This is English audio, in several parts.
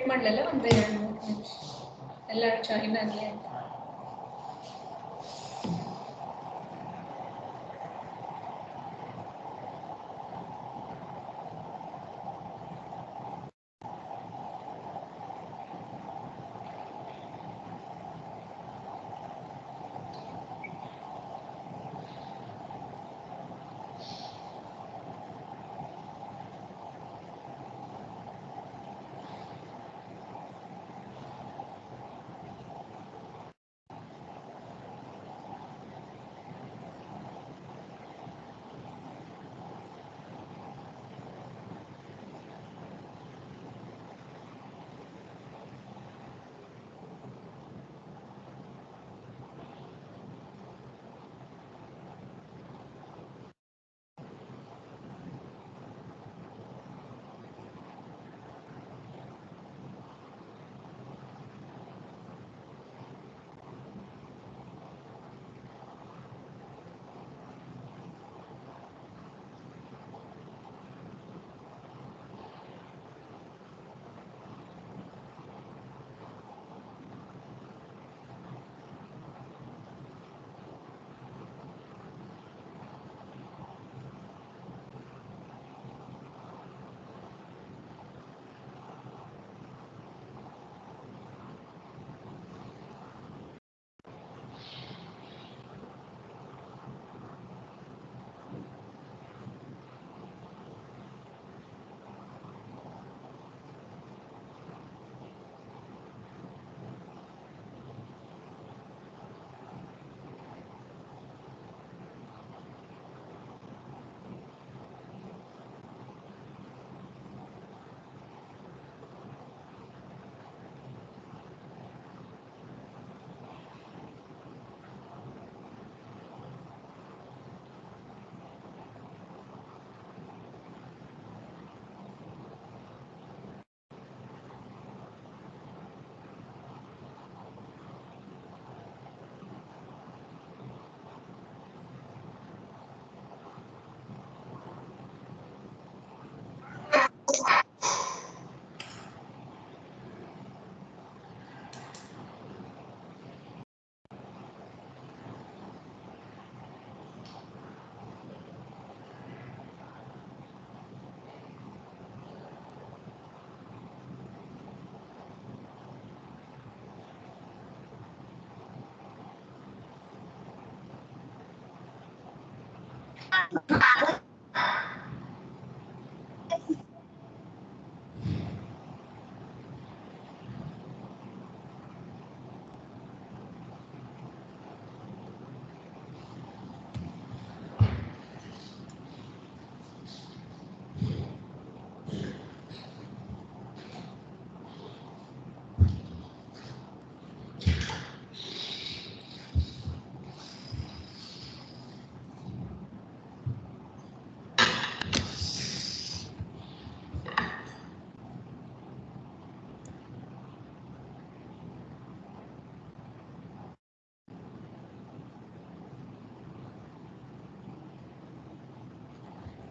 ಮಾಡಲಿಲ್ಲ ಒಂದು 2-3 ನಿಮಿಷ ಎಲ್ಲರೂ ಜಾಯಿನ್ ಆಗಲಿ ಅಂತ.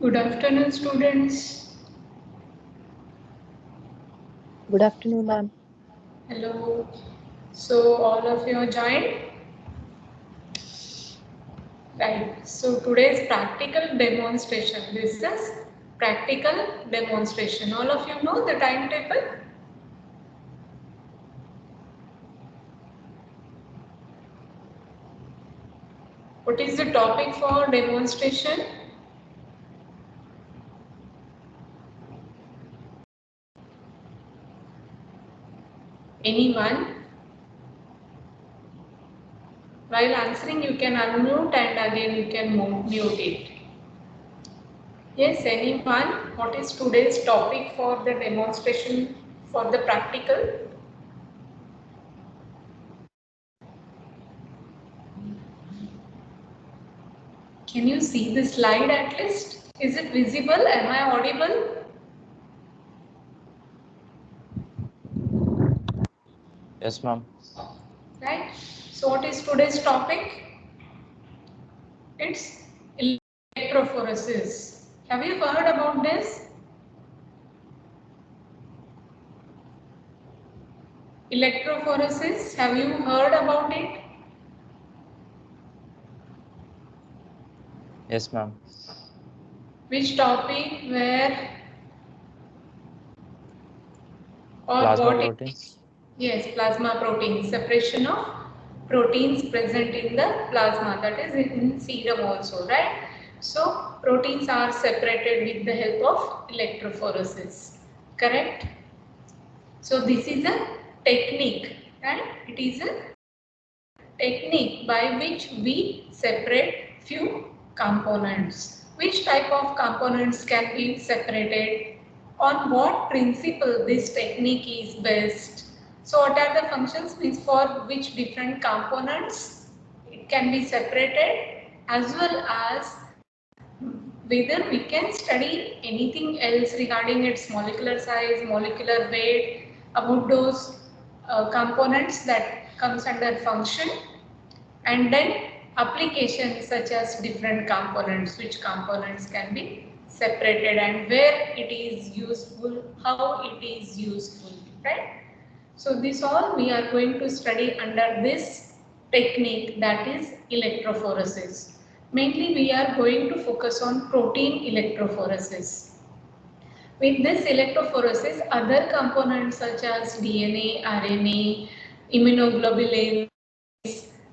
Good afternoon, students. Good afternoon, ma'am. Hello. So all of you are joined? Right. So today's practical demonstration. This is practical demonstration. All of you know the timetable? What is the topic for demonstration? Anyone? While answering, you can unmute and again you can mute it. Yes, anyone? What is today's topic for the demonstration for the practical? Can you see the slide at least? Is it visible? Am I audible? Yes, ma'am. Right. So what is today's topic? It's electrophoresis. Have you heard about this? Electrophoresis, have you heard about it? Yes, ma'am. Which topic, where, or Plasma what? proteins. Yes, plasma proteins, separation of proteins present in the plasma, that is in serum also, right? So proteins are separated with the help of electrophoresis, correct? So this is a technique, right? It is a technique by which we separate few components. Which type of components can be separated? On what principle this technique is based? So what are the functions means for which different components it can be separated, as well as whether we can study anything else regarding its molecular size, molecular weight, about those components that comes under function, and then applications such as different components, which components can be separated and where it is useful, how it is useful, right? So this all we are going to study under this technique, that is electrophoresis. Mainly we are going to focus on protein electrophoresis. With this electrophoresis, other components such as DNA, RNA, immunoglobulins,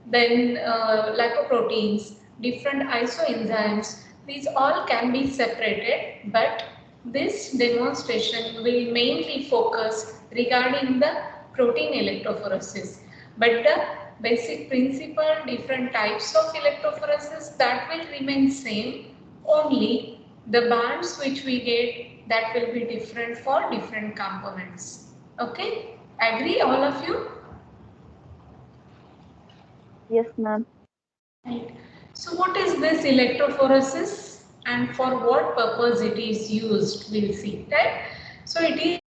then lipoproteins, different isoenzymes, these all can be separated, but this demonstration will mainly focus regarding the protein electrophoresis. But the basic principle, different types of electrophoresis, that will remain same, only the bands which we get, that will be different for different components. Okay, agree all of you? Yes, ma'am. Right. So what is this electrophoresis and for what purpose it is used, we'll see, right? So it is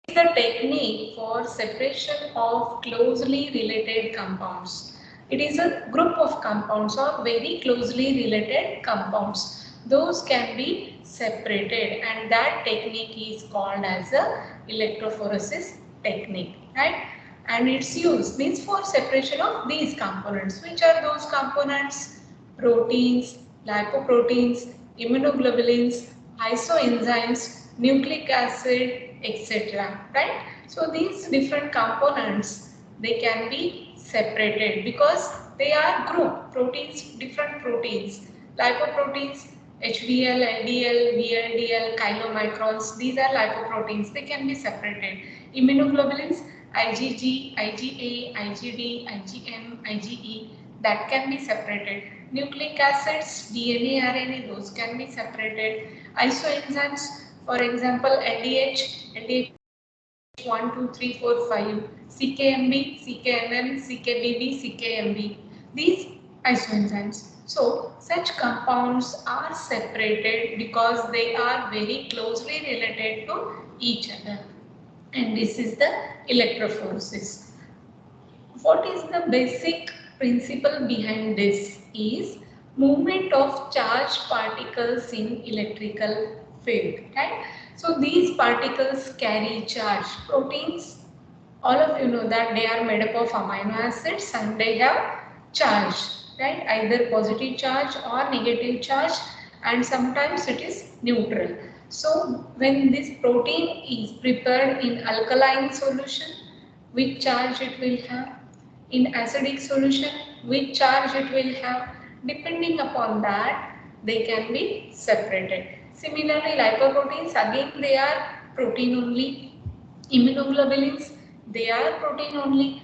the technique for separation of closely related compounds. It is a group of compounds or very closely related compounds. Those can be separated, and that technique is called as a electrophoresis technique, right? And its use means for separation of these components. Which are those components? Proteins, lipoproteins, immunoglobulins, isoenzymes, nucleic acid, etc. Right? So these different components, they can be separated because they are group proteins, different proteins, lipoproteins, HDL, LDL, VLDL, chylomicrons. These are lipoproteins. They can be separated. Immunoglobulins, IgG, IgA, IgD, IgM, IgE, that can be separated. Nucleic acids, DNA, RNA, those can be separated. Isoenzymes, for example, LDH, LDH 1, 2, 3, 4, 5, CKMB, CKMM, CKBB, CKMB, these isoenzymes. So such compounds are separated because they are very closely related to each other, and this is the electrophoresis. What is the basic principle behind this is movement of charged particles in electrical field, right? So these particles carry charge. Proteins, all of you know that they are made up of amino acids and they have charge, right? Either positive charge or negative charge, and sometimes it is neutral. So when this protein is prepared in alkaline solution, which charge it will have? In acidic solution, which charge it will have? Depending upon that, they can be separated. Similarly, lipoproteins, again they are protein only. Immunoglobulins, they are protein only.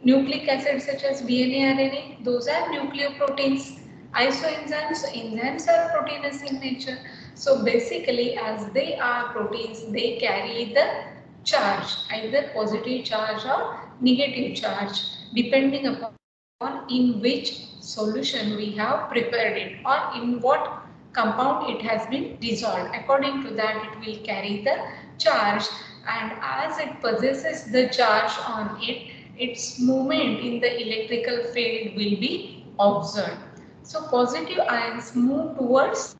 Nucleic acids such as DNA, RNA, those are nucleoproteins. Isoenzymes, enzymes are proteinous in nature. So basically, as they are proteins, they carry the charge, either positive charge or negative charge, depending upon in which solution we have prepared it or in what compound it has been dissolved. According to that, it will carry the charge, and as it possesses the charge on it, its movement in the electrical field will be observed. So positive ions move towards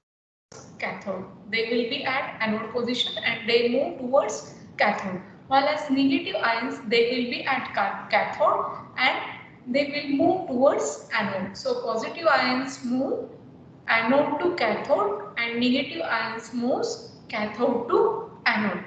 cathode. They will be at anode position and they move towards cathode. Whereas negative ions, they will be at cathode and they will move towards anode. So positive ions move anode to cathode and negative ions moves cathode to anode.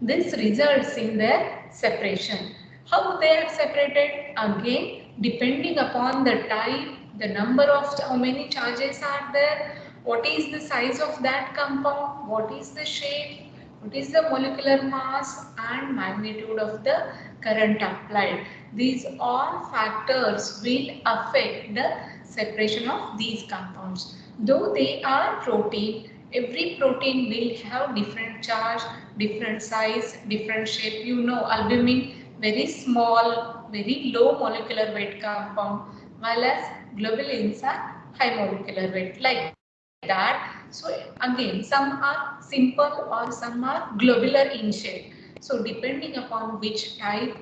This results in their separation. How they are separated? Again, depending upon the type, the number of how many charges are there, what is the size of that compound, what is the shape, what is the molecular mass and magnitude of the current applied. These all factors will affect the separation of these compounds. Though they are protein, every protein will have different charge, different size, different shape. You know, albumin, very small, very low molecular weight compound, while as globulins are high molecular weight, like that. So again, some are simple or some are globular in shape. So depending upon which type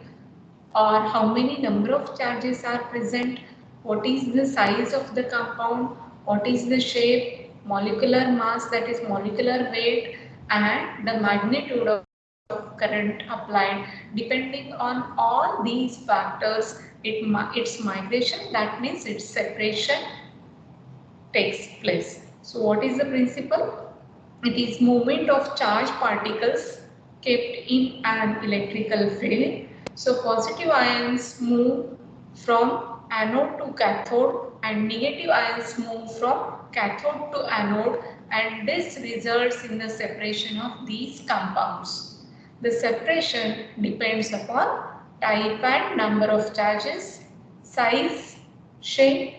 or how many number of charges are present, what is the size of the compound, what is the shape, molecular mass, that is molecular weight, and the magnitude of current applied. Depending on all these factors, its migration, that means its separation, takes place. So what is the principle? It is movement of charged particles kept in an electrical field. So positive ions move from anode to cathode and negative ions move from cathode to anode, and this results in the separation of these compounds. The separation depends upon type and number of charges, size, shape,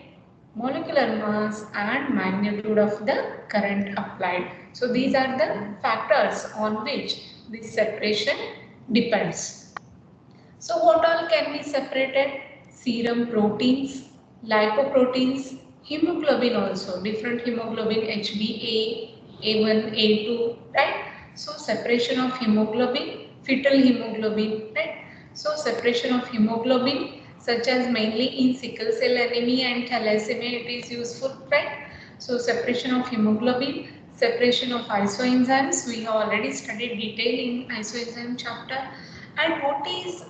molecular mass and magnitude of the current applied. So these are the factors on which this separation depends. So what all can be separated? Serum proteins, lipoproteins, hemoglobin also, different hemoglobin HbA, A1, A2, right? So separation of hemoglobin, fetal hemoglobin, right? So separation of hemoglobin, such as mainly in sickle cell anemia and thalassemia, it is useful, right? So separation of hemoglobin, separation of isoenzymes, we have already studied detail in isoenzyme chapter. And what is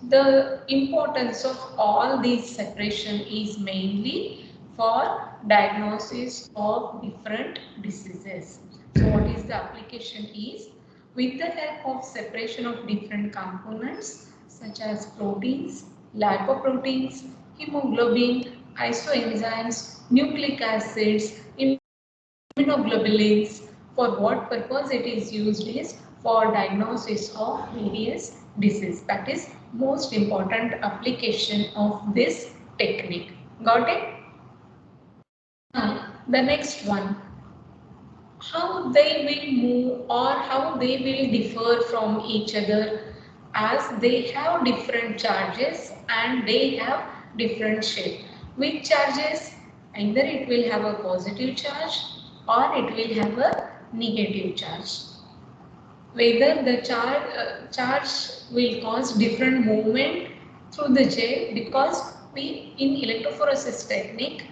the importance of all these separation is mainly for diagnosis of different diseases. So what is the application is, with the help of separation of different components such as proteins, lipoproteins, hemoglobin, isoenzymes, nucleic acids, immunoglobulins, for what purpose it is used is for diagnosis of various disease. That is most important application of this technique. Got it? Now, the next one, how they will move or how they will differ from each other, as they have different charges and they have different shape. With charges, either it will have a positive charge or it will have a negative charge. Whether the charge will cause different movement through the gel, because we in electrophoresis technique,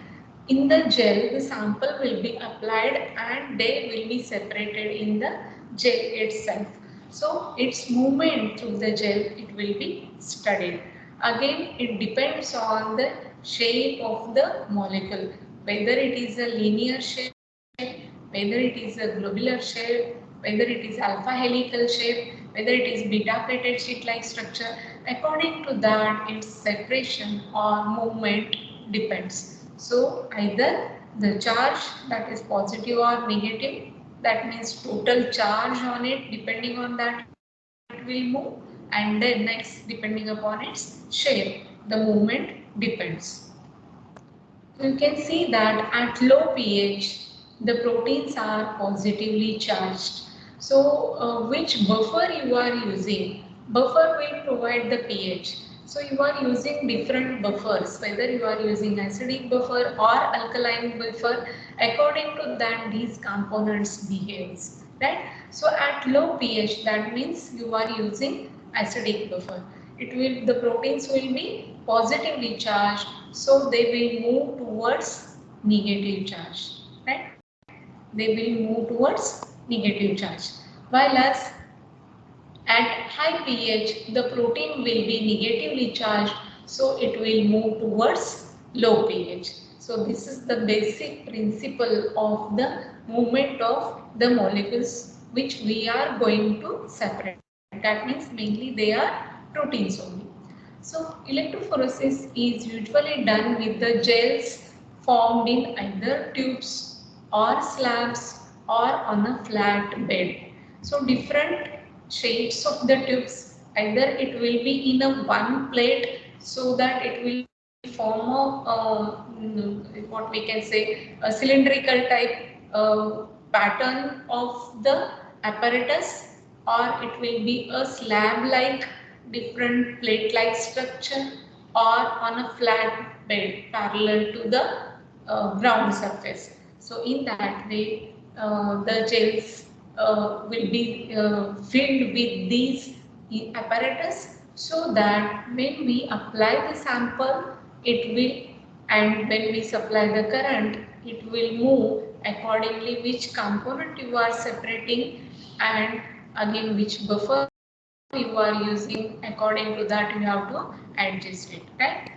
in the gel the sample will be applied and they will be separated in the gel itself. So its movement through the gel, it will be studied. Again, it depends on the shape of the molecule, whether it is a linear shape, whether it is a globular shape, whether it is alpha helical shape, whether it is beta plated sheet-like structure. According to that, its separation or movement depends. So either the charge, that is positive or negative, that means total charge on it, depending on that it will move, and then next depending upon its shape, the movement depends. You can see that at low pH, the proteins are positively charged. So, which buffer you are using? Buffer will provide the pH. So, you are using different buffers, whether you are using acidic buffer or alkaline buffer. According to that, these components behaves, right? So, at low pH, that means you are using acidic buffer. The proteins will be positively charged, so they will move towards negative charge, right? They will move towards negative charge. While as At high pH, the protein will be negatively charged, so it will move towards low pH. So this is the basic principle of the movement of the molecules which we are going to separate. That means mainly they are proteins only. So electrophoresis is usually done with the gels formed in either tubes or slabs or on a flat bed. So different shapes of the tubes, either it will be in a one plate so that it will form what we can say a cylindrical type pattern of the apparatus, or it will be a slab like different plate like structure, or on a flat bed parallel to the ground surface. So in that way the gels will be filled with these apparatus, so that when we apply the sample it will, and when we supply the current it will move accordingly which component you are separating, and again which buffer you are using. According to that you have to adjust it, right?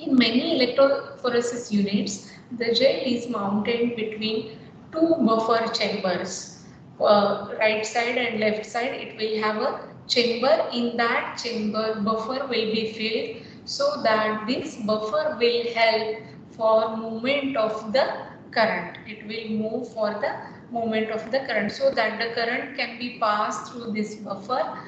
In many electrophoresis units, the gel is mounted between two buffer chambers. Right side and left side, it will have a chamber. In that chamber, buffer will be filled, so that this buffer will help for movement of the current. It will move for the movement of the current, so that the current can be passed through this buffer,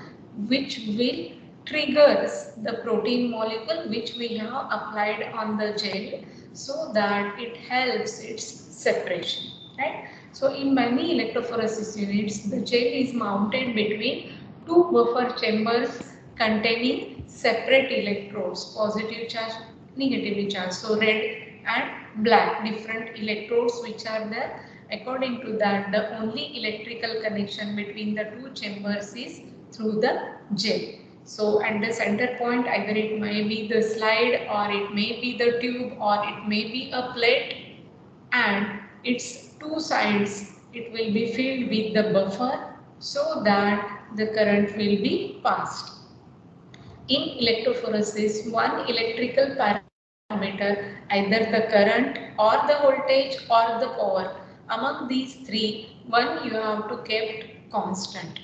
which will triggers the protein molecule which we have applied on the gel, so that it helps its separation, right? So in many electrophoresis units, the gel is mounted between two buffer chambers containing separate electrodes, positive charge, negatively charged. So red and black different electrodes which are there. According to that, the only electrical connection between the two chambers is through the gel. So at the center point, either it may be the slide, or it may be the tube, or it may be a plate, and its two sides it will be filled with the buffer, so that the current will be passed. In electrophoresis, one electrical parameter, either the current or the voltage or the power, among these three, one you have to keep constant.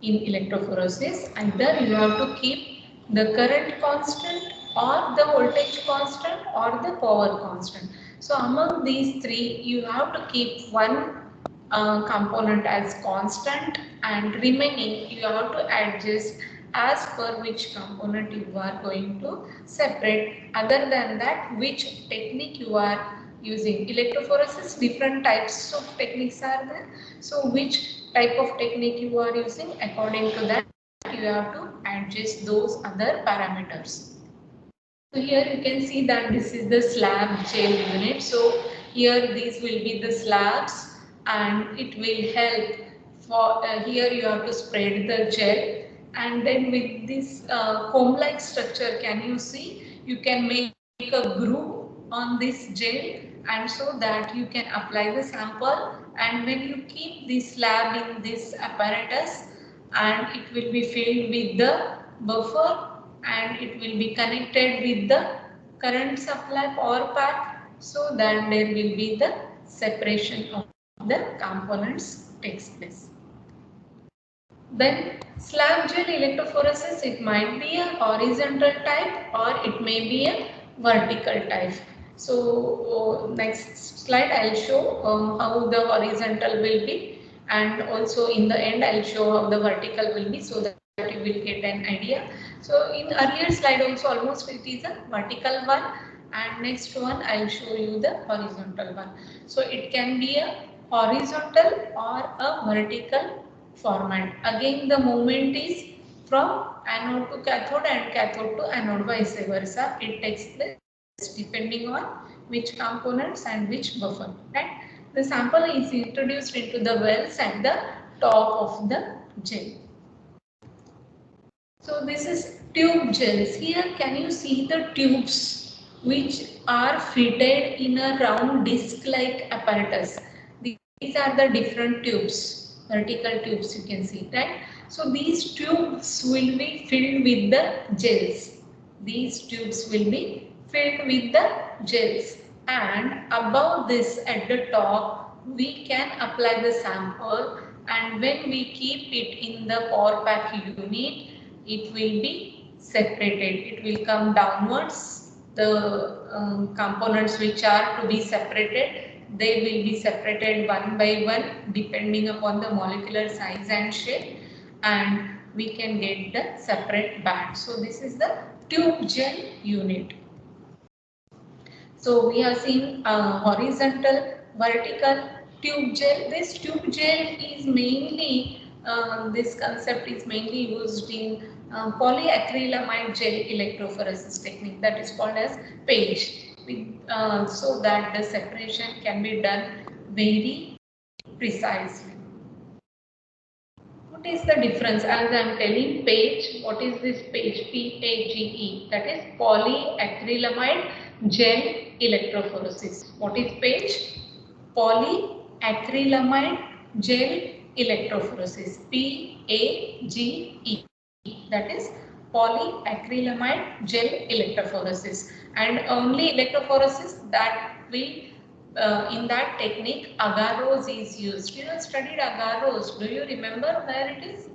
In electrophoresis, either you have to keep the current constant, or the voltage constant, or the power constant. So among these three you have to keep one component as constant, and remaining you have to adjust as per which component you are going to separate. Other than that, which technique you are using. Electrophoresis, different types of techniques are there. So which type of technique you are using, according to that you have to adjust those other parameters. So here you can see that this is the slab gel unit. So here these will be the slabs, and it will help for here you have to spread the gel, and then with this comb like structure, can you see, you can make a groove on this gel, and so that you can apply the sample, and when you keep this slab in this apparatus, and it will be filled with the buffer, and it will be connected with the current supply power pack, so that there will be the separation of the components takes place. Then slab gel electrophoresis, it might be a horizontal type or it may be a vertical type. So next slide I'll show how the horizontal will be, and also in the end I'll show how the vertical will be, so that you will get an idea. So in earlier slide also almost it is a vertical one, and next one I'll show you the horizontal one. So it can be a horizontal or a vertical format. Again the movement is from anode to cathode and cathode to anode, vice versa. It takes place depending on which components and which buffer, right? The sample is introduced into the wells at the top of the gel. So this is tube gels. Here can you see the tubes which are fitted in a round disc like apparatus. These are the different tubes, vertical tubes you can see, right? So these tubes will be filled with the gels. These tubes will be filled with the gels, and above this at the top we can apply the sample, and when we keep it in the pour pack unit, it will be separated. It will come downwards. The components which are to be separated, they will be separated one by one depending upon the molecular size and shape, and we can get the separate band. So this is the tube gel unit. So we are seeing horizontal, vertical tube gel. This tube gel is mainly, this concept is mainly used in polyacrylamide gel electrophoresis technique, that is called as PAGE, so that the separation can be done very precisely. What is the difference? As I am telling PAGE, what is this PAGE? PAGE, that is polyacrylamide gel electrophoresis. What is PAGE? Polyacrylamide gel electrophoresis. PAGE, that is polyacrylamide gel electrophoresis. And only electrophoresis, that we in that technique agarose is used. You have studied agarose. Do you remember where it is?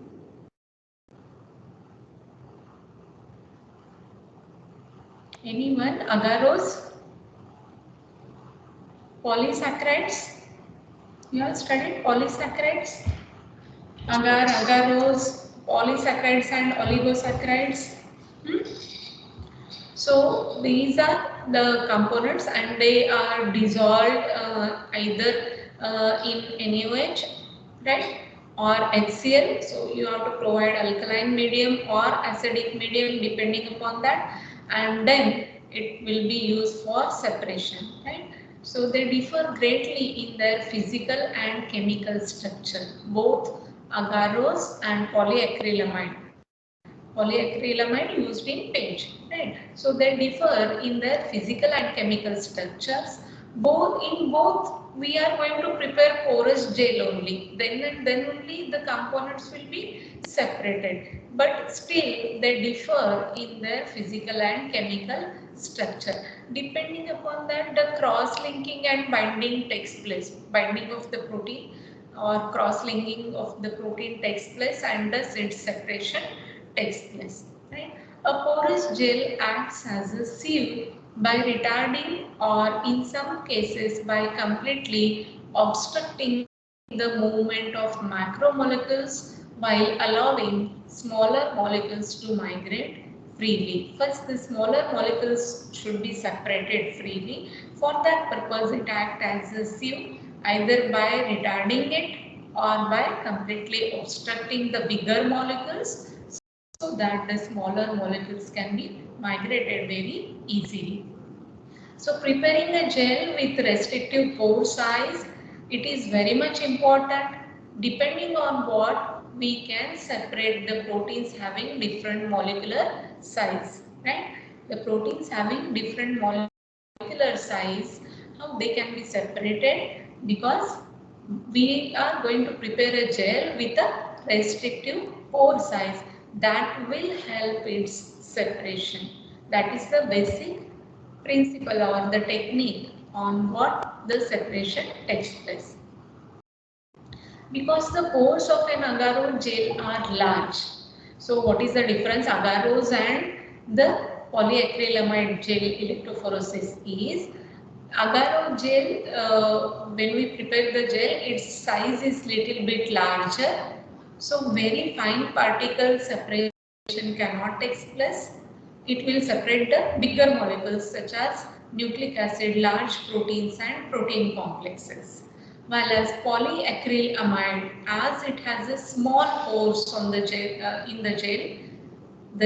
Anyone? Agarose? Polysaccharides? You have studied polysaccharides? Agarose, polysaccharides and oligosaccharides. So these are the components, and they are dissolved either in NaOH, right, or HCl. So you have to provide alkaline medium or acidic medium depending upon that, and then it will be used for separation, right. So they differ greatly in their physical and chemical structure, both agarose and polyacrylamide. Polyacrylamide used in PAGE, right? So they differ in their physical and chemical structures. Both we are going to prepare porous gel only. Then only the components will be separated. But still they differ in their physical and chemical structure. Depending upon that, the cross-linking and binding takes place. Binding of the protein or cross-linking of the protein takes place, and the seed separation takes place, right? A porous gel acts as a sieve by retarding, or in some cases by completely obstructing, the movement of macromolecules while allowing smaller molecules to migrate freely. First, the smaller molecules should be separated freely. For that purpose, it acts as a sieve either by retarding it or by completely obstructing the bigger molecules, so that the smaller molecules can be migrated very easily. So preparing a gel with restrictive pore size, it is very much important. Depending on what, we can separate the proteins having different molecular size, right? The proteins having different molecular size, how they can be separated? Because we are going to prepare a gel with a restrictive pore size that will help its separation. That is the basic principle or the technique on what the separation takes place. Because the pores of an agarose gel are large. So what is the difference agarose and the polyacrylamide gel electrophoresis is, agarose gel, when we prepare the gel, its size is little bit larger. So very fine particle separation cannot take place. It will separate the bigger molecules such as nucleic acid, large proteins and protein complexes. While as polyacrylamide, as it has a small pores on the gel, in the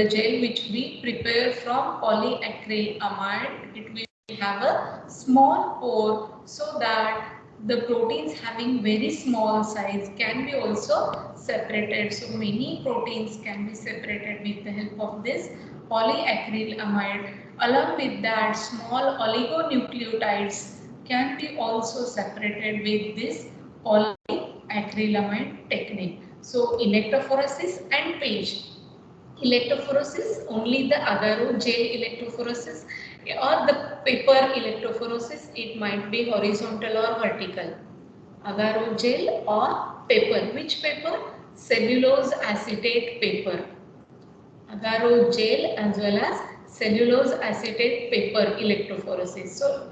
gel which we prepare from polyacrylamide, it will have a small pore, so that the proteins having very small size can be also separated. So many proteins can be separated with the help of this polyacrylamide. Along with that, small oligonucleotides can be also separated with this polyacrylamide technique. So electrophoresis and Page. Electrophoresis, only the agar-o gel electrophoresis, or the paper electrophoresis, it might be horizontal or vertical. Agar-o gel or paper. Which paper? Cellulose acetate paper. Agar-o gel as well as cellulose acetate paper electrophoresis. So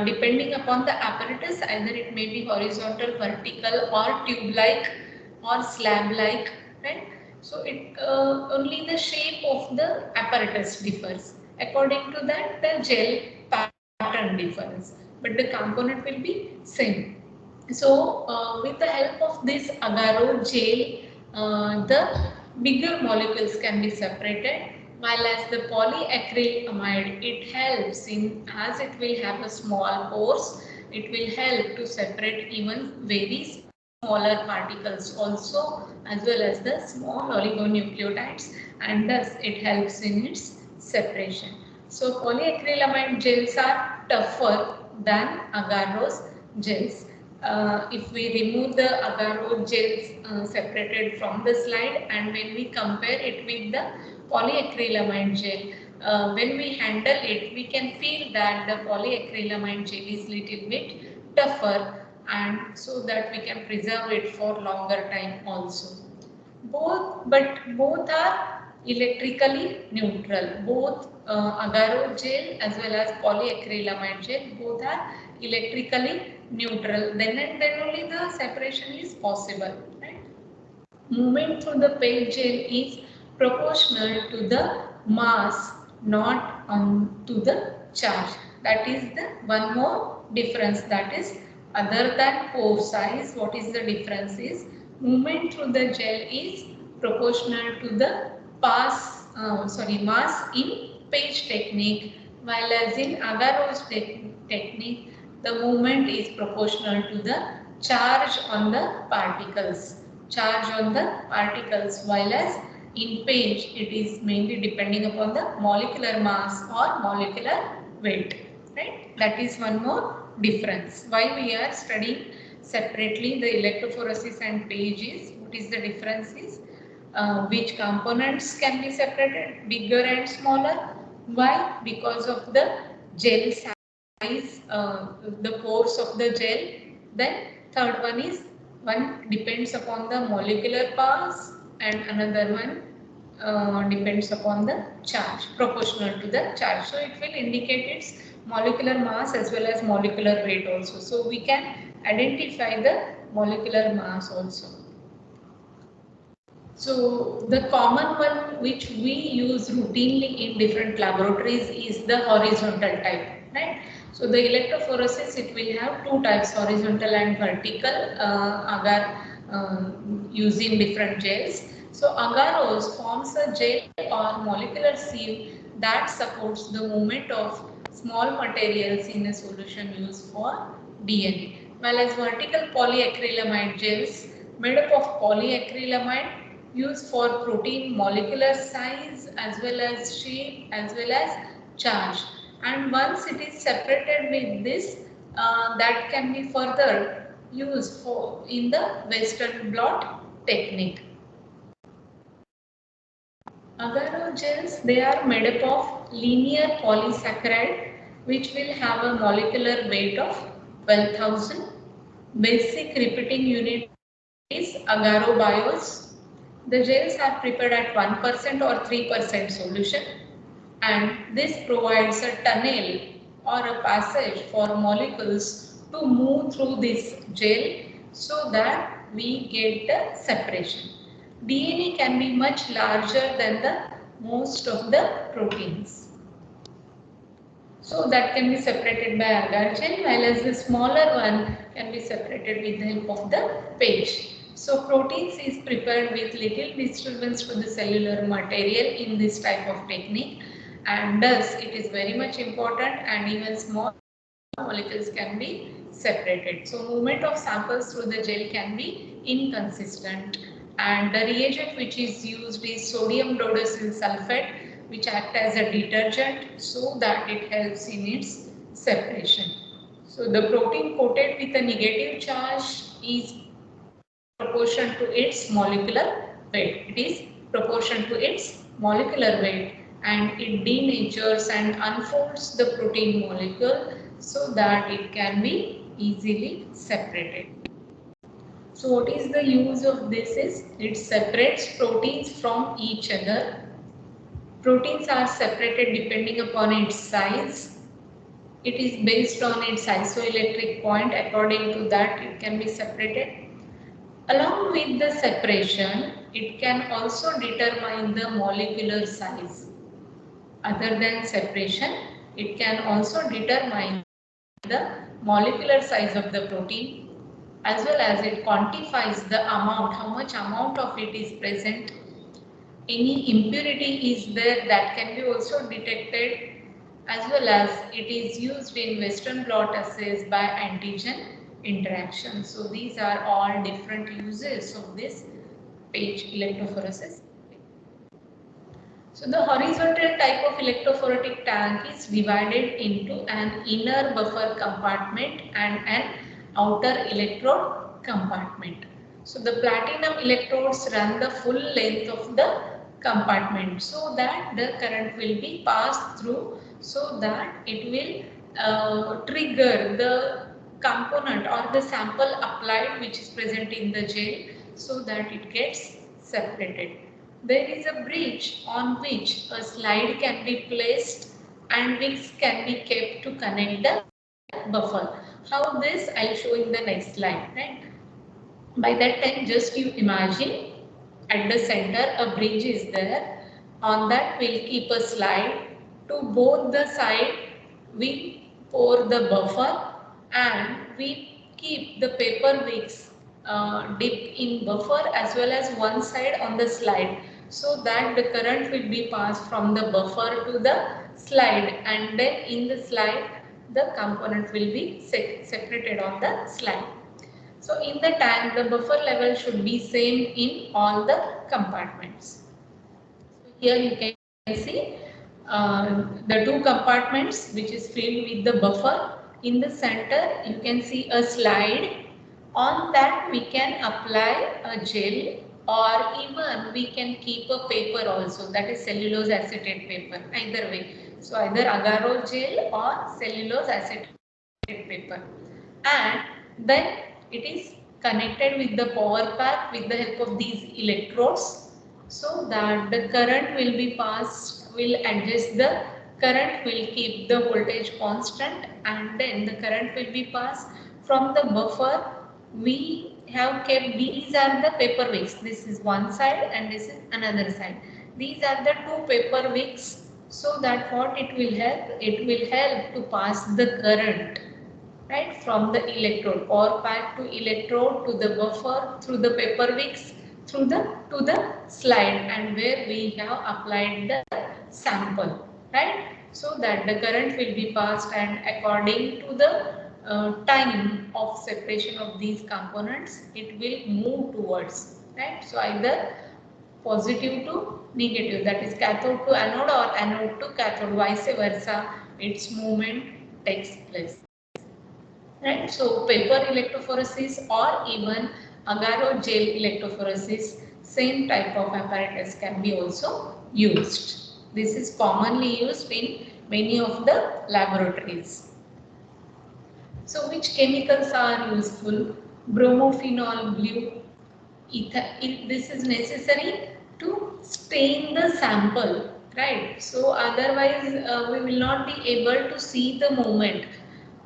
depending upon the apparatus, either it may be horizontal, vertical or tube-like or slab-like, right? So it only the shape of the apparatus differs. According to that, the gel pattern differs, but the component will be same. So, with the help of this agar-o gel, the bigger molecules can be separated, while as the polyacrylamide, it helps in, as it will have a small pores, it will help to separate even very smaller particles also, as well as the small oligonucleotides, and thus it helps in its separation. So polyacrylamide gels are tougher than agarose gels. If we remove the agar-o gels separated from the slide, and when we compare it with the polyacrylamide gel, when we handle it, we can feel that the polyacrylamide gel is little bit tougher, and so that we can preserve it for longer time also. Both are electrically neutral. Both agar-o gel as well as polyacrylamide gel, both are electrically neutral. Then and then only the separation is possible. Right? Movement through the page gel is proportional to the mass, not on to the charge. That is the one more difference. That is, other than pore size, what is the difference is movement through the gel is proportional to the mass in page technique, while as in agar-o's technique, the movement is proportional to the charge on the particles. While as in page, it is mainly depending upon the molecular mass or molecular weight. Right? That is one more difference. Why we are studying separately the electrophoresis and page is, what is the difference is, which components can be separated, bigger and smaller. Why? Because of the gel size, the pores of the gel. Then third one is, one depends upon the molecular mass and another one depends upon the charge, proportional to the charge. So it will indicate its molecular mass as well as molecular weight also. So we can identify the molecular mass also. So the common one which we use routinely in different laboratories is the horizontal type, right? So the electrophoresis, it will have two types, horizontal and vertical agar using different gels. So agarose forms a gel or molecular sieve that supports the movement of small materials in a solution used for DNA. While as vertical polyacrylamide gels made up of polyacrylamide used for protein molecular size as well as shape as well as charge, and once it is separated with this, that can be further used for in the Western blot technique. Agar-o gels, they are made up of linear polysaccharide which will have a molecular weight of 12,000. Basic repeating unit is agar-o bios. The gels are prepared at 1% or 3% solution, and this provides a tunnel or a passage for molecules to move through this gel so that we get the separation. DNA can be much larger than the most of the proteins. So that can be separated by agar gel, while as the smaller one can be separated with the help of the page. So proteins is prepared with little disturbance to the cellular material in this type of technique, and thus it is very much important, and even small molecules can be separated. So movement of samples through the gel can be inconsistent, and the reagent which is used is sodium rhodosyl sulfate, which act as a detergent so that it helps in its separation. So the protein coated with a negative charge is proportion to its molecular weight. It is proportion to its molecular weight, and it denatures and unfolds the protein molecule so that it can be easily separated. So what is the use of this is it separates proteins from each other. Proteins are separated depending upon its size. It is based on its isoelectric point. According to that, it can be separated. Along with the separation, it can also determine the molecular size. Other than separation, it can also determine the molecular size of the protein, as well as it quantifies the amount, how much amount of it is present. Any impurity is there, that can be also detected, as well as it is used in Western blot assays by antigen interaction. So these are all different uses of this phage electrophoresis. So the horizontal type of electrophoretic tank is divided into an inner buffer compartment and an outer electrode compartment. So the platinum electrodes run the full length of the compartment so that the current will be passed through, so that it will trigger the component or the sample applied which is present in the gel, so that it gets separated. There is a bridge on which a slide can be placed and wicks can be kept to connect the buffer. How this I'll show in the next slide, right? By that time, just you imagine at the center a bridge is there. On that we'll keep a slide. To both the side we pour the buffer and we keep the paper wicks dipped in buffer as well as one side on the slide, so that the current will be passed from the buffer to the slide, and then in the slide the component will be separated on the slide. So in the tank, the buffer level should be same in all the compartments. So here you can see the two compartments which is filled with the buffer. In the center, you can see a slide. On that, we can apply a gel, or even we can keep a paper also, that is cellulose acetate paper, either way. So either agar gel or cellulose acetate paper, and then it is connected with the power pack with the help of these electrodes, so that the current will be passed, will adjust the current, will keep the voltage constant, and then the current will be passed from the buffer. We have kept, these are the paper wicks, this is one side and this is another side. These are the two paper wicks, so that what it will help to pass the current, right, from the electrode or pack to electrode to the buffer through the paper wicks through the to the slide, and where we have applied the sample, right, so that the current will be passed, and according to the time of separation of these components, it will move towards, right. So either positive to negative, that is cathode to anode or anode to cathode, vice versa, its movement takes place. Right, so paper electrophoresis or even agar gel electrophoresis, same type of apparatus can be also used. This is commonly used in many of the laboratories. So which chemicals are useful? Bromophenol blue. This is necessary to stain the sample, right? So otherwise we will not be able to see the movement,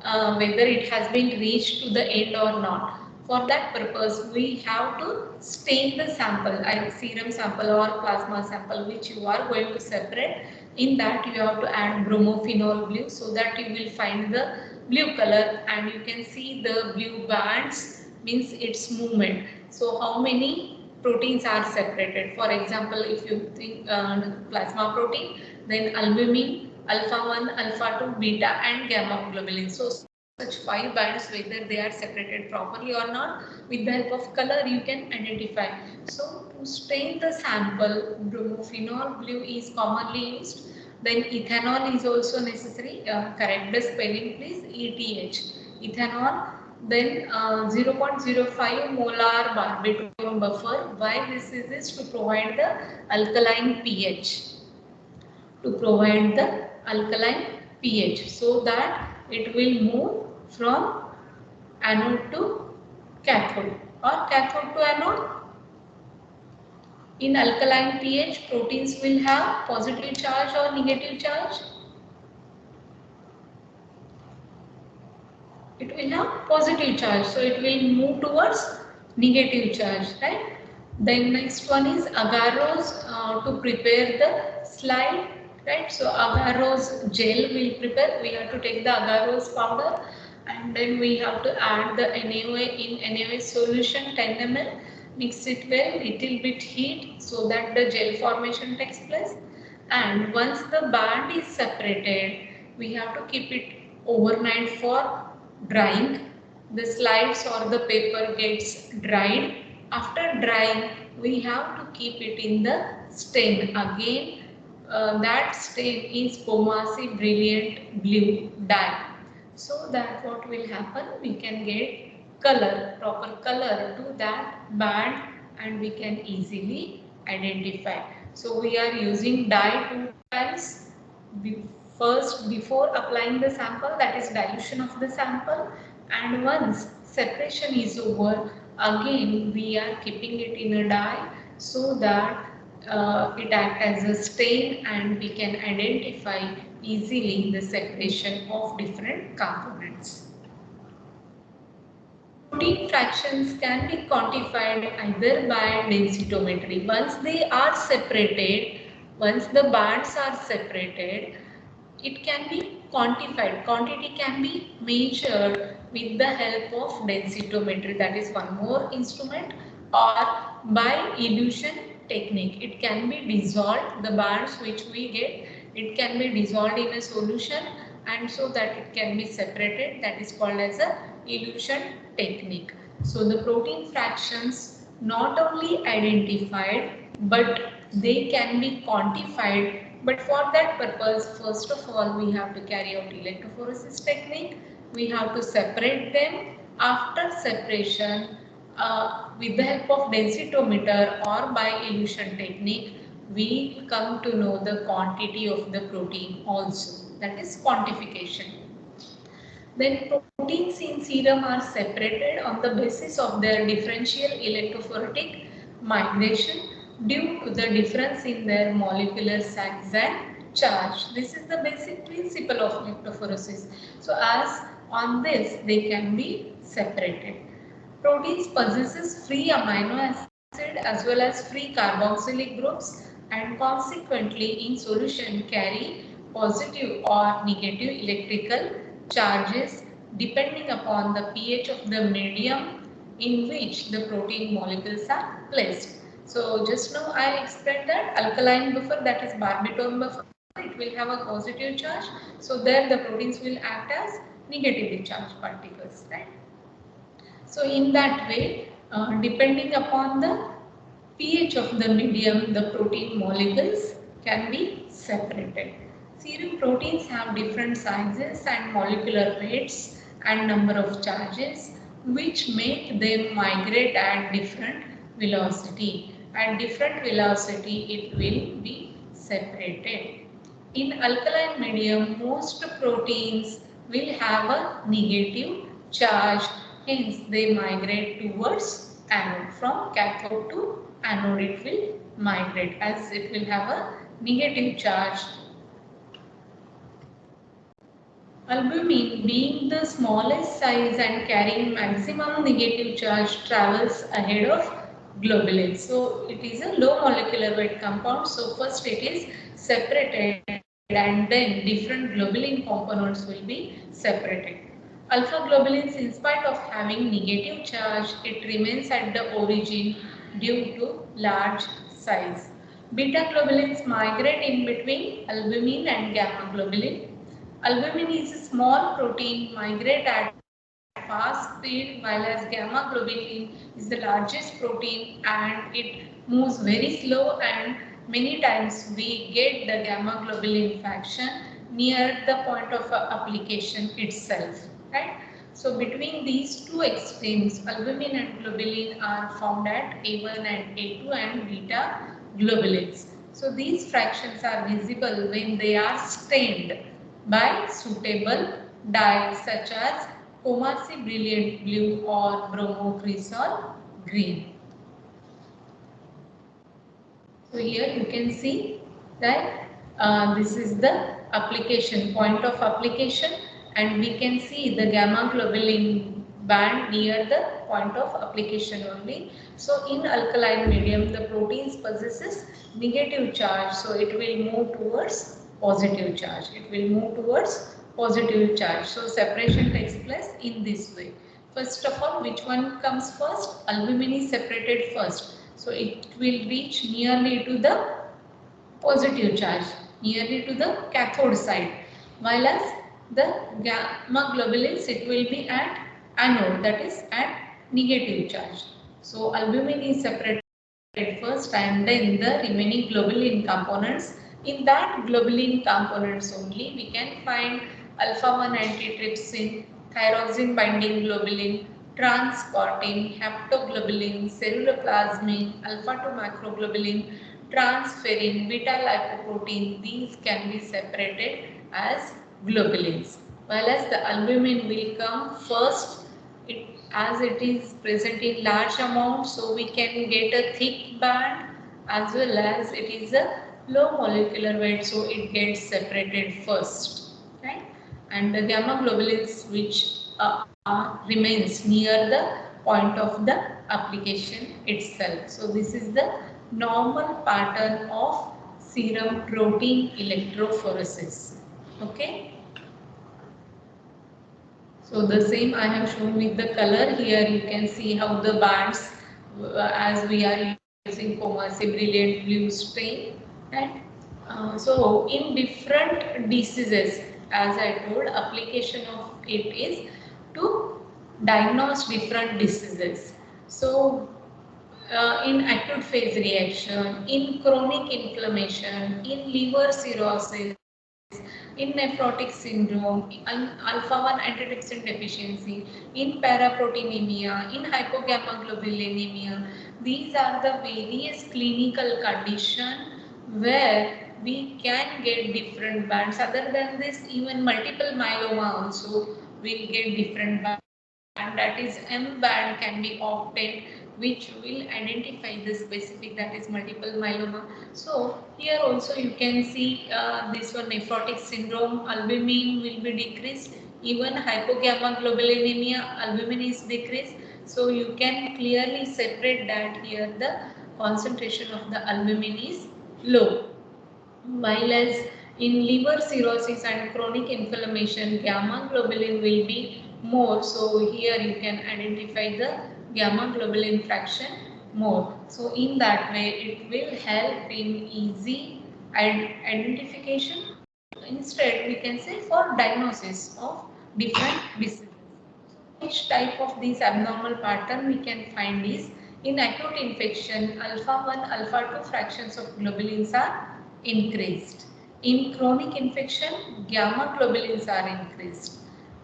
whether it has been reached to the end or not. For that purpose, we have to stain the sample, either serum sample or plasma sample, which you are going to separate. In that, you have to add bromophenol blue, so that you will find the blue color, and you can see the blue bands, means its movement. So how many proteins are separated? For example, if you think plasma protein, then albumin, alpha 1, alpha 2, beta and gamma globulin. So such 5 bands, whether they are separated properly or not, with the help of color you can identify. So to stain the sample, bromophenol blue is commonly used. Then ethanol is also necessary. Correct the spelling please, ETH. Ethanol Then 0.05 molar barbitone buffer. Why this is to provide the alkaline pH. To provide the alkaline pH so that it will move from anode to cathode or cathode to anode. In alkaline pH, proteins will have positive charge or negative charge. It will have positive charge, so it will move towards negative charge, right? Then next one is agarose to prepare the slide, right? So agarose gel will prepare. We have to take the agarose powder and then we have to add the NaOH in NaOH solution 10 ml. Mix it well, little bit heat so that the gel formation takes place. And once the band is separated, we have to keep it overnight for drying. The slides or the paper gets dried. After drying, we have to keep it in the stain. Again, that stain is Pomasi Brilliant Blue dye. So that what will happen, we can get color, proper color to that band and we can easily identify. So we are using dye 2 times. First, before applying the sample, that is dilution of the sample, and once separation is over, again we are keeping it in a dye so that it acts as a stain and we can identify easily the separation of different components. Protein fractions can be quantified either by densitometry. Once they are separated, once the bands are separated, it can be quantified. Quantity can be measured with the help of densitometry. That is one more instrument, or by elution technique. It can be dissolved. The bands which we get, it can be dissolved in a solution and so that it can be separated. That is called as a elution technique. So the protein fractions not only identified but they can be quantified. But for that purpose, first of all, we have to carry out electrophoresis technique. We have to separate them. After separation, with the help of densitometer or by elution technique, we come to know the quantity of the protein also. That is quantification. Then proteins in serum are separated on the basis of their differential electrophoretic migration due to the difference in their molecular size and charge. This is the basic principle of electrophoresis. So as on this they can be separated. Proteins possesses free amino acid as well as free carboxylic groups and consequently in solution carry positive or negative electrical charges depending upon the pH of the medium in which the protein molecules are placed. So just now I explained that alkaline buffer, that is barbitone buffer, it will have a positive charge. So there the proteins will act as negatively charged particles, right? So in that way, depending upon the pH of the medium, the protein molecules can be separated. Serum proteins have different sizes and molecular weights and number of charges which make them migrate at different velocity. At different velocity, it will be separated. In alkaline medium, most proteins will have a negative charge, hence they migrate towards anode. From cathode to anode it will migrate as it will have a negative charge. Albumin, being the smallest size and carrying maximum negative charge, travels ahead of globulin. So it is a low molecular weight compound. So first it is separated and then different globulin components will be separated. Alpha globulins, in spite of having negative charge, it remains at the origin due to large size. Beta globulins migrate in between albumin and gamma globulin. Albumin is a small protein, migrate at fast speed, while as gamma globulin is the largest protein and it moves very slow, and many times we get the gamma globulin fraction near the point of application itself, right? So between these two extremes, albumin and globulin are found at A1 and A2 and beta globulins. So these fractions are visible when they are stained by suitable dyes such as Commercy Brilliant Blue or Bromocresol Green. So here you can see that this is the application, point of application, and we can see the gamma globulin band near the point of application only. So in alkaline medium, the proteins possesses negative charge, so it will move towards positive charge. It will move towards positive charge. So separation takes place in this way. First of all, which one comes first? Albumin is separated first. So it will reach nearly to the positive charge, nearly to the cathode side. While as the gamma globulins, it will be at anode, that is at negative charge. So albumin is separated first and then the remaining globulin components. In that globulin components only, we can find alpha-1 antitrypsin, thyroxine binding globulin, transcortin, haptoglobulin, ceruloplasmin, alpha-2 macroglobulin, transferrin, beta-lipoprotein. These can be separated as globulins. While as the albumin will come first, as it is present in large amount, so we can get a thick band, as well as it is a low molecular weight, so it gets separated first, right? And the gamma globulins which remains near the point of the application itself. So this is the normal pattern of serum protein electrophoresis. Okay. So the same I have shown with the color. Here you can see how the bands, as we are using Commercy Brilliant Blue stain, and so in different diseases, as I told, application of it is to diagnose different diseases. So in acute phase reaction, in chronic inflammation, in liver cirrhosis, in nephrotic syndrome, in alpha-1 antitrypsin deficiency, in paraproteinemia, in hypogammaglobulinemia. These are the various clinical conditions where we can get different bands. Other than this, even multiple myeloma also will get different bands, and that is M band can be obtained, which will identify the specific, that is multiple myeloma. So here also you can see this one, nephrotic syndrome, albumin will be decreased, even hypogammaglobulinemia, albumin is decreased. So you can clearly separate that here the concentration of the albumin is low. While as in liver cirrhosis and chronic inflammation, gamma globulin will be more. So here you can identify the gamma globulin fraction more. So in that way, it will help in easy identification. Instead, we can say for diagnosis of different diseases. Which type of these abnormal pattern we can find is in acute infection, alpha-1, alpha-2 fractions of globulins are increased. In chronic infection, gamma globulins are increased.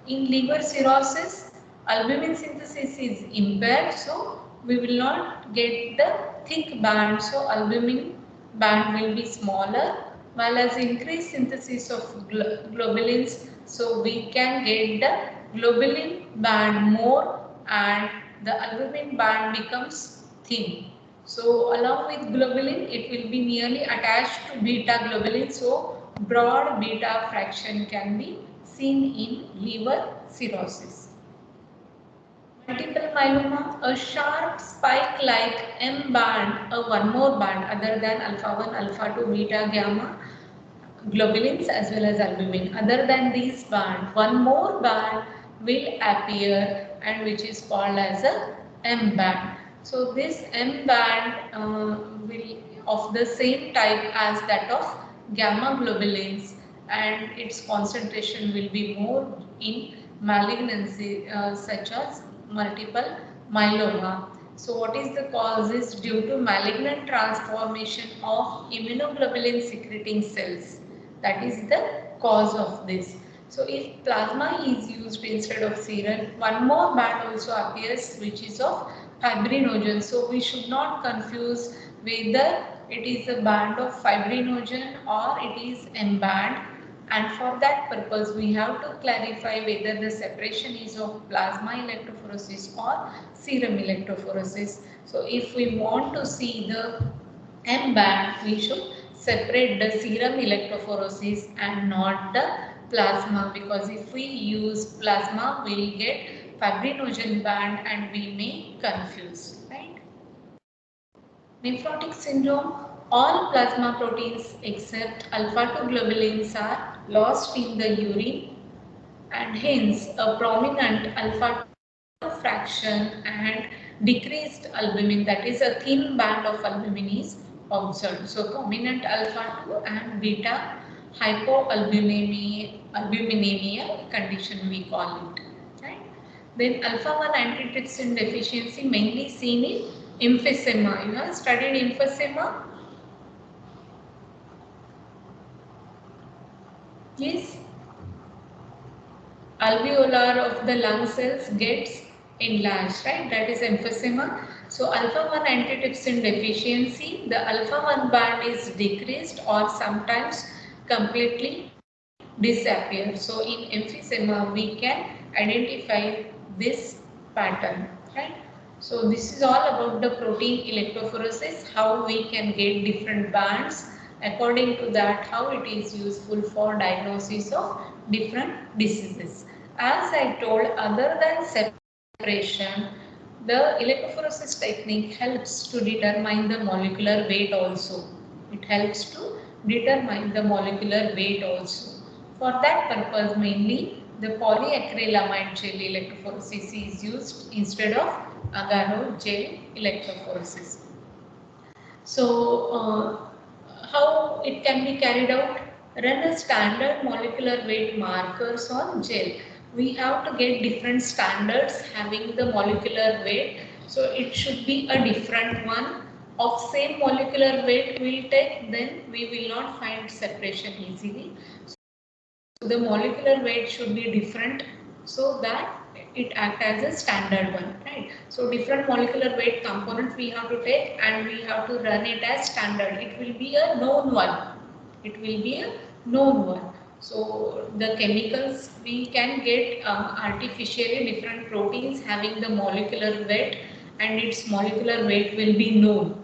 In liver cirrhosis, albumin synthesis is impaired, so we will not get the thick band, so albumin band will be smaller, while as increased synthesis of globulins, so we can get the globulin band more and the albumin band becomes thin. So along with globulin, it will be nearly attached to beta globulin, so broad beta fraction can be seen in liver cirrhosis. Multiple myeloma, a sharp spike like M band, a one more band other than alpha-1, alpha-2, beta, gamma globulins as well as albumin. Other than these band, one more band will appear, and which is called as a M band. So this M band will of the same type as that of gamma globulins, and its concentration will be more in malignancy such as multiple myeloma. So what is the cause is due to malignant transformation of immunoglobulin secreting cells. That is the cause of this. So if plasma is used instead of serum, one more band also appears which is of fibrinogen. So we should not confuse whether it is a band of fibrinogen or it is M band, and for that purpose we have to clarify whether the separation is of plasma electrophoresis or serum electrophoresis. So if we want to see the M band, we should separate the serum electrophoresis and not the plasma, because if we use plasma we will get fibrinogen band and we may confuse, right? Nephrotic syndrome, all plasma proteins except alpha 2 globulins are lost in the urine, and hence a prominent alpha 2 fraction and decreased albumin, that is a thin band of albumin is observed. So prominent alpha 2 and beta hypoalbuminemia condition we call it, right? Then alpha 1 antitrypsin deficiency mainly seen in emphysema. You have studied emphysema? Yes. Alveolar of the lung cells gets enlarged, right? That is emphysema. So alpha 1 antitrypsin deficiency, the alpha 1 band is decreased or sometimes completely disappear. So in emphysema we can identify this pattern, right? So this is all about the protein electrophoresis, how we can get different bands, according to that how it is useful for diagnosis of different diseases. As I told, other than separation, the electrophoresis technique helps to determine the molecular weight also. It helps to determine the molecular weight also. For that purpose, mainly the polyacrylamide gel electrophoresis is used instead of agarose gel electrophoresis. So, how it can be carried out? Run a standard molecular weight markers on gel. We have to get different standards having the molecular weight. So, it should be a different one. Of same molecular weight we will take, then we will not find separation easily. So the molecular weight should be different so that it acts as a standard one, right? So different molecular weight component we have to take and we have to run it as standard. It will be a known one. It will be a known one. So the chemicals we can get artificially different proteins having the molecular weight and its molecular weight will be known.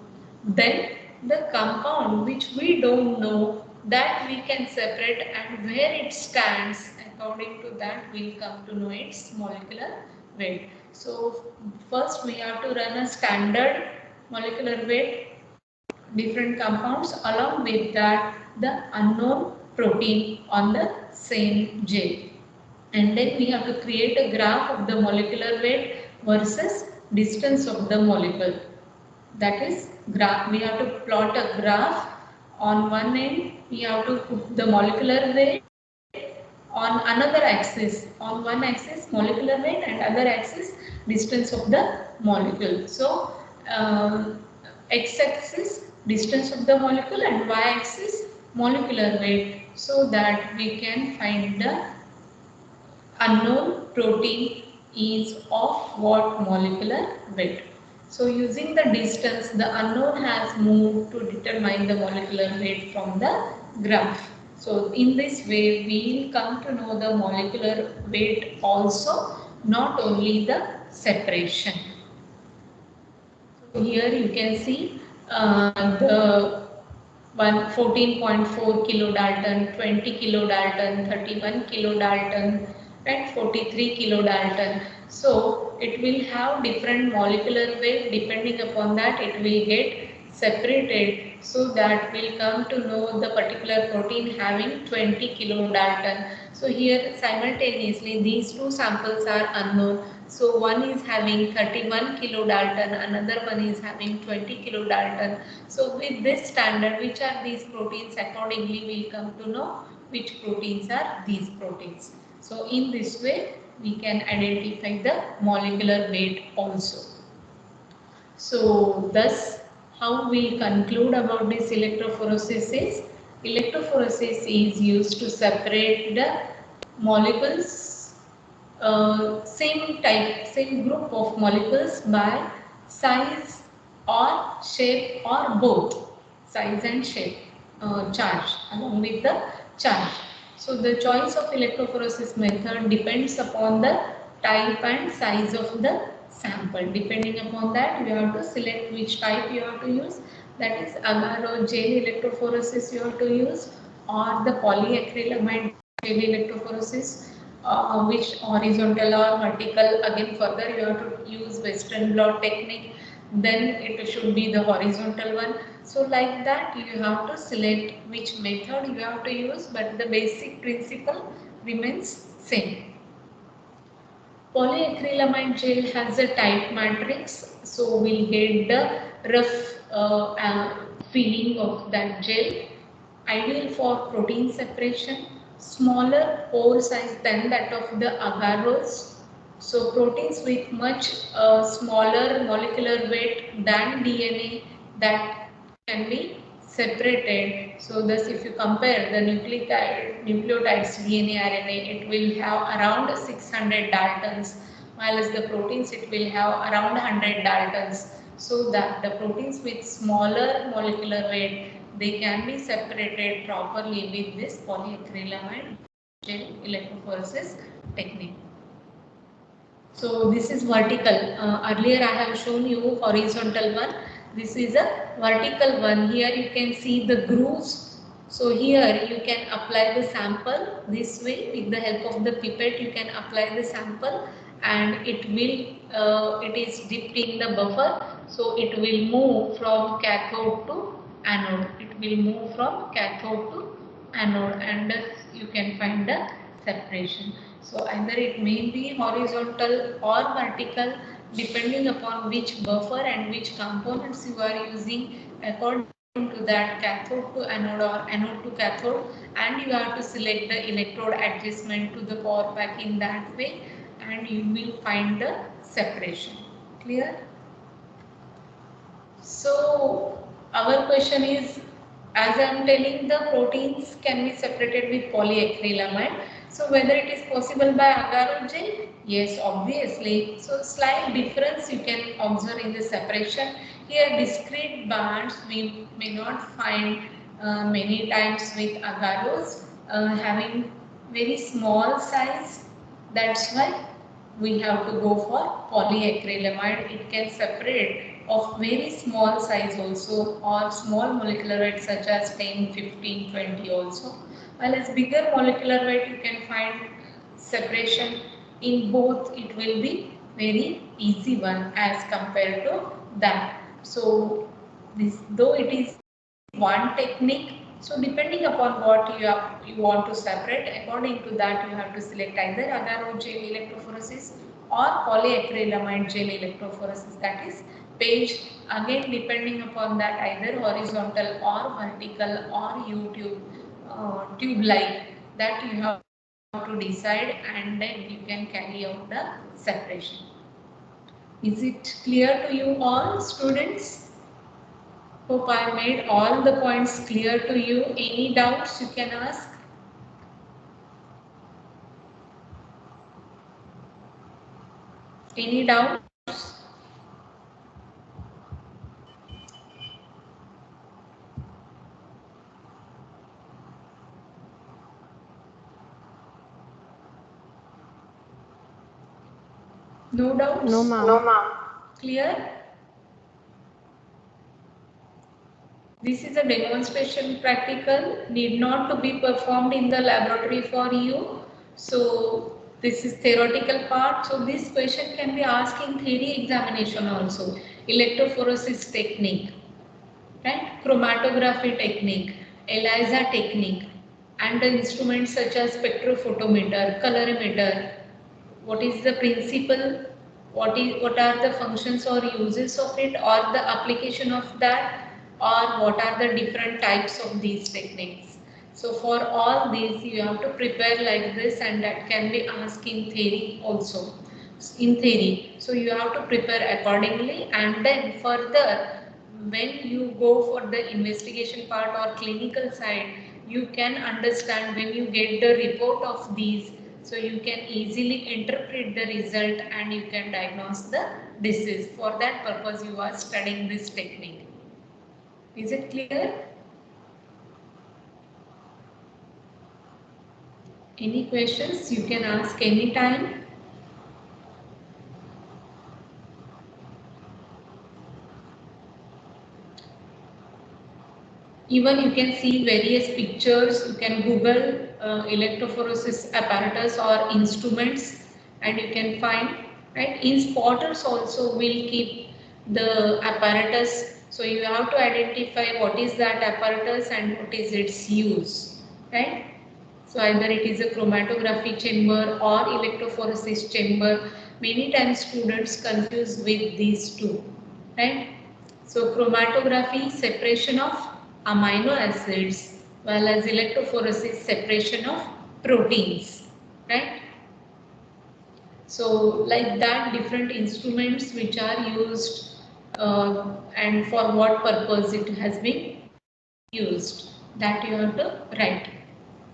Then the compound which we don't know, that we can separate, and where it stands, according to that we'll come to know its molecular weight. So first we have to run a standard molecular weight different compounds, along with that the unknown protein on the same gel, and then we have to create a graph of the molecular weight versus distance of the molecule. That is graph, we have to plot a graph. On one end we have to put the molecular weight, on another axis, on one axis molecular weight and other axis distance of the molecule. So x axis distance of the molecule and y axis molecular weight, so that we can find the unknown protein is of what molecular weight. So using the distance, the unknown has moved to determine the molecular weight from the graph. So in this way, we will come to know the molecular weight also, not only the separation. So here you can see the 14.4 kilodalton, 20 kilodalton, 31 kilodalton, and 43 kilodalton. So it will have different molecular weight. Depending upon that, it will get separated, so that we'll come to know the particular protein having 20 kilodalton. So here simultaneously these two samples are unknown. So one is having 31 kilodalton, another one is having 20 kilodalton. So with this standard, which are these proteins, accordingly we will come to know which proteins are these proteins. So in this way we can identify the molecular weight also. So thus how we conclude about this electrophoresis is, electrophoresis is used to separate the molecules, same type, same group of molecules by size or shape or both, size and shape, charge along with the charge. So the choice of electrophoresis method depends upon the type and size of the sample. Depending upon that, you have to select which type you have to use. That is agar or gel electrophoresis you have to use, or the polyacrylamide gel electrophoresis, which horizontal or vertical. Again, further you have to use Western blot technique. Then it should be the horizontal one. So like that, you have to select which method you have to use, but the basic principle remains same. Polyacrylamide gel has a tight matrix, so we'll get the rough feeling of that gel. Ideal for protein separation, smaller pore size than that of the agarose. So proteins with much smaller molecular weight than DNA that can be separated. So thus if you compare the nucleotides DNA RNA, it will have around 600 Daltons, while as the proteins it will have around 100 Daltons. So that the proteins with smaller molecular weight, they can be separated properly with this polyacrylamide gel electrophoresis technique. So this is vertical. Earlier I have shown you horizontal one. This is a vertical one. Here you can see the grooves. So here you can apply the sample this way with the help of the pipette. You can apply the sample and it is dipped in the buffer. So it will move from cathode to anode. It will move from cathode to anode, and you can find the separation. So either it may be horizontal or vertical depending upon which buffer and which components you are using. According to that, cathode to anode or anode to cathode, and you have to select the electrode adjustment to the power pack in that way, and you will find the separation. Clear? So our question is, as I am telling, the proteins can be separated with polyacrylamide. So whether it is possible by agar or gel? Yes, obviously. So slight difference you can observe in the separation. Here discrete bands we may not find many times with agarose having very small size. That's why we have to go for polyacrylamide. It can separate of very small size also, or small molecular weight such as 10, 15, 20 also. While as bigger molecular weight you can find separation in both, it will be very easy one as compared to that. So this, though it is one technique, so depending upon what you want to separate, according to that you have to select either agar gel electrophoresis or polyacrylamide gel electrophoresis, that is page. Again, depending upon that, either horizontal or vertical or U-tube, tube like that you have to decide, and then you can carry out the separation. Is it clear to you all, students? Hope I made all the points clear to you. Any doubts you can ask? Any doubts? No doubts? No, ma'am. No, ma'am. Clear? This is a demonstration practical, need not to be performed in the laboratory for you. So this is theoretical part. So this question can be asked in theory examination also. Electrophoresis technique, right? Chromatography technique, ELISA technique, and the instruments such as spectrophotometer, colorimeter. What is the principle? What are the functions or uses of it, or the application of that, or what are the different types of these techniques? So for all these you have to prepare like this, and that can be asked in theory also. In theory, so you have to prepare accordingly, and then further when you go for the investigation part or clinical side, you can understand when you get the report of these, So you can easily interpret the result and you can diagnose the disease. For that purpose you are studying this technique. Is it clear? Any questions you can ask anytime. Even you can see various pictures. You can Google electrophoresis apparatus or instruments and you can find, right? In spotters also will keep the apparatus. So you have to identify what is that apparatus and what is its use, right? So either it is a chromatography chamber or electrophoresis chamber. Many times students confuse with these two, right? So chromatography, separation of amino acids, while as electrophoresis, separation of proteins, right? So like that, different instruments which are used and for what purpose it has been used, that you have to write.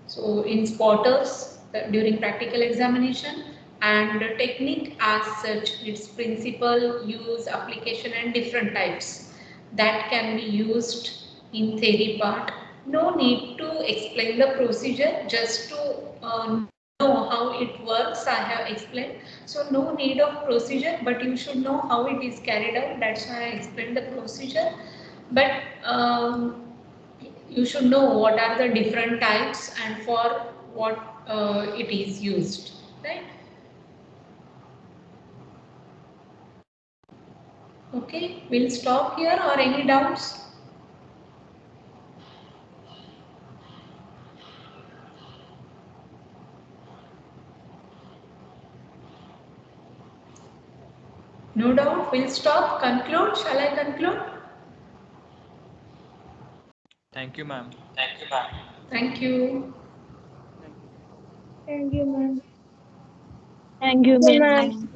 So in spotters during practical examination, and the technique as such, its principle, use, application and different types that can be used in theory part. No need to explain the procedure, just to know how it works I have explained. So no need of procedure, but you should know how it is carried out. That's why I explained the procedure. But you should know what are the different types and for what it is used, right? Okay, we'll stop here, or any doubts? No doubt, we'll stop. Conclude. Shall I conclude? Thank you, ma'am. Thank you. Thank you, ma'am. Thank you, ma'am.